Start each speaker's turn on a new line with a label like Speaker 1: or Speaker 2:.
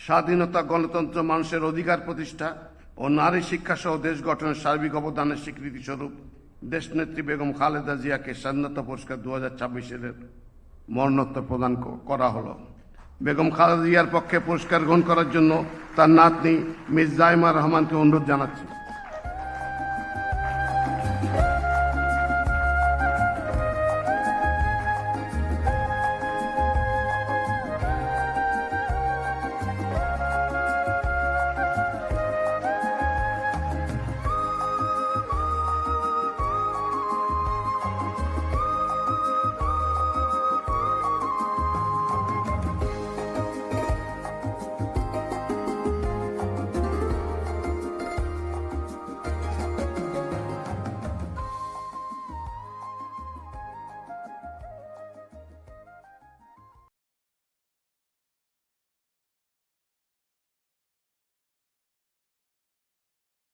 Speaker 1: স্বাধীনতা, গণতন্ত্র, মানুষের অধিকার প্রতিষ্ঠা ও নারী শিক্ষা সহ দেশ গঠনের সার্বিক অবদানের স্বীকৃতি স্বরূপ দেশনেত্রী বেগম খালেদা জিয়াকে স্বাধীনতা পুরস্কার 2026 মরণোত্তর প্রদান করা হলো। বেগম খালেদা জিয়ার পক্ষে পুরস্কার গ্রহণ করার জন্য তার নাতনি মিস জাইমা রহমানকে অনুরোধ জানাচ্ছি।